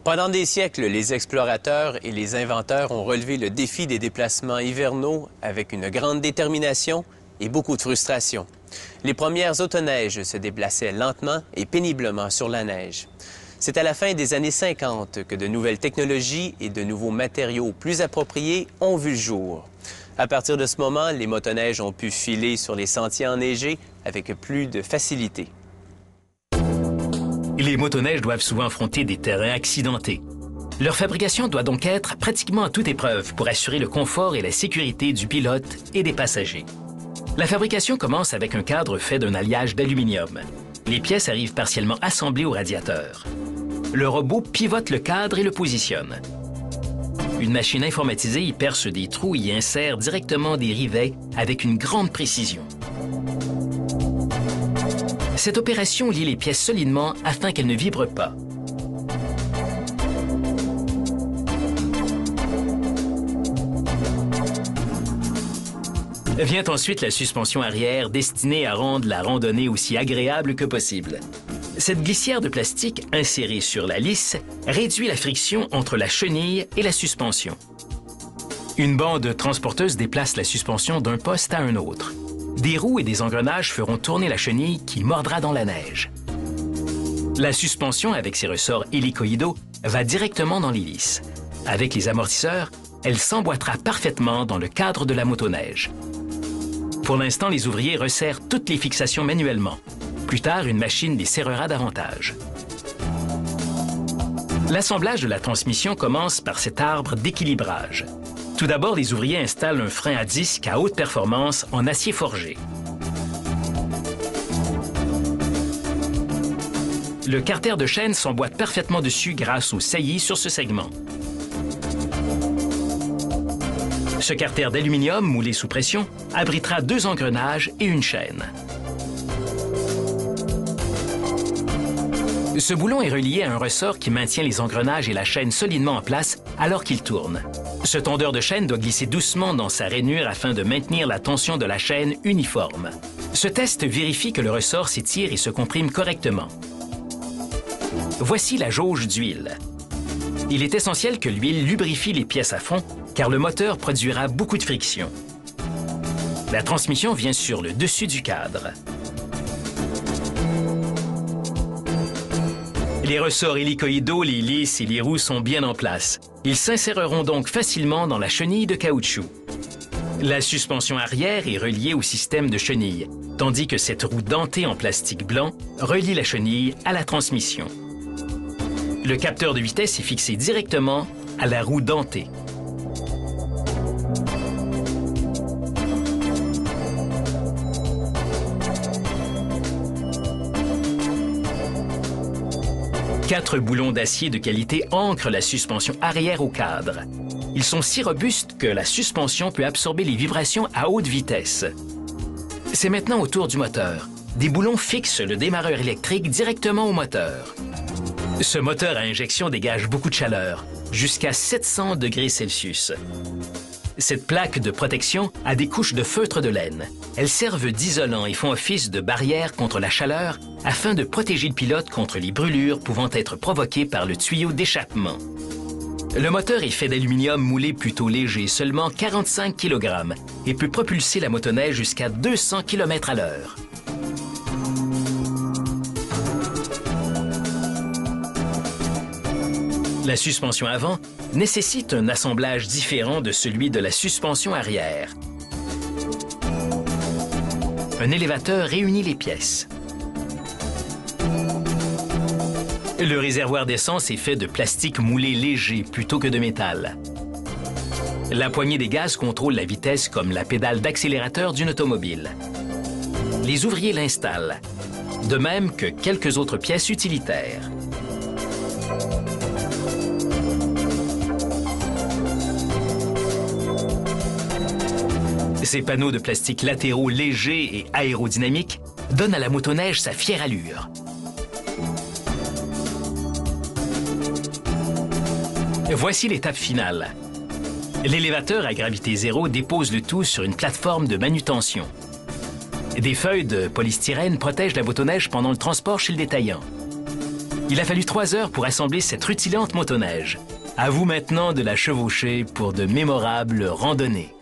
Pendant des siècles, les explorateurs et les inventeurs ont relevé le défi des déplacements hivernaux avec une grande détermination et beaucoup de frustration. Les premières autoneiges se déplaçaient lentement et péniblement sur la neige. C'est à la fin des années 50 que de nouvelles technologies et de nouveaux matériaux plus appropriés ont vu le jour. À partir de ce moment, les motoneiges ont pu filer sur les sentiers enneigés avec plus de facilité. Les motoneiges doivent souvent affronter des terrains accidentés. Leur fabrication doit donc être pratiquement à toute épreuve pour assurer le confort et la sécurité du pilote et des passagers. La fabrication commence avec un cadre fait d'un alliage d'aluminium. Les pièces arrivent partiellement assemblées au radiateur. Le robot pivote le cadre et le positionne. Une machine informatisée y perce des trous et y insère directement des rivets avec une grande précision. Cette opération lie les pièces solidement afin qu'elles ne vibrent pas. Vient ensuite la suspension arrière destinée à rendre la randonnée aussi agréable que possible. Cette glissière de plastique insérée sur la lisse réduit la friction entre la chenille et la suspension. Une bande transporteuse déplace la suspension d'un poste à un autre. Des roues et des engrenages feront tourner la chenille qui mordra dans la neige. La suspension, avec ses ressorts hélicoïdaux, va directement dans l'hélice. Avec les amortisseurs, elle s'emboîtera parfaitement dans le cadre de la motoneige. Pour l'instant, les ouvriers resserrent toutes les fixations manuellement. Plus tard, une machine les serrera davantage. L'assemblage de la transmission commence par cet arbre d'équilibrage. Tout d'abord, les ouvriers installent un frein à disque à haute performance en acier forgé. Le carter de chaîne s'emboîte parfaitement dessus grâce aux saillies sur ce segment. Ce carter d'aluminium moulé sous pression abritera 2 engrenages et une chaîne. Ce boulon est relié à un ressort qui maintient les engrenages et la chaîne solidement en place alors qu'il tourne. Ce tondeur de chaîne doit glisser doucement dans sa rainure afin de maintenir la tension de la chaîne uniforme. Ce test vérifie que le ressort s'étire et se comprime correctement. Voici la jauge d'huile. Il est essentiel que l'huile lubrifie les pièces à fond car le moteur produira beaucoup de friction. La transmission vient sur le dessus du cadre. Les ressorts hélicoïdaux, les lisses et les roues sont bien en place. Ils s'inséreront donc facilement dans la chenille de caoutchouc. La suspension arrière est reliée au système de chenille, tandis que cette roue dentée en plastique blanc relie la chenille à la transmission. Le capteur de vitesse est fixé directement à la roue dentée. Quatre boulons d'acier de qualité ancrent la suspension arrière au cadre. Ils sont si robustes que la suspension peut absorber les vibrations à haute vitesse. C'est maintenant au tour du moteur. Des boulons fixent le démarreur électrique directement au moteur. Ce moteur à injection dégage beaucoup de chaleur, jusqu'à 700 degrés Celsius. Cette plaque de protection a des couches de feutre de laine. Elles servent d'isolant et font office de barrière contre la chaleur afin de protéger le pilote contre les brûlures pouvant être provoquées par le tuyau d'échappement. Le moteur est fait d'aluminium moulé plutôt léger, seulement 45 kg, et peut propulser la motoneige jusqu'à 200 km/h. La suspension avant nécessite un assemblage différent de celui de la suspension arrière. Un élévateur réunit les pièces. Le réservoir d'essence est fait de plastique moulé léger plutôt que de métal. La poignée des gaz contrôle la vitesse comme la pédale d'accélérateur d'une automobile. Les ouvriers l'installent, de même que quelques autres pièces utilitaires. Ces panneaux de plastique latéraux légers et aérodynamiques donnent à la motoneige sa fière allure. Voici l'étape finale. L'élévateur à gravité zéro dépose le tout sur une plateforme de manutention. Des feuilles de polystyrène protègent la motoneige pendant le transport chez le détaillant. Il a fallu 3 heures pour assembler cette rutilante motoneige. À vous maintenant de la chevaucher pour de mémorables randonnées.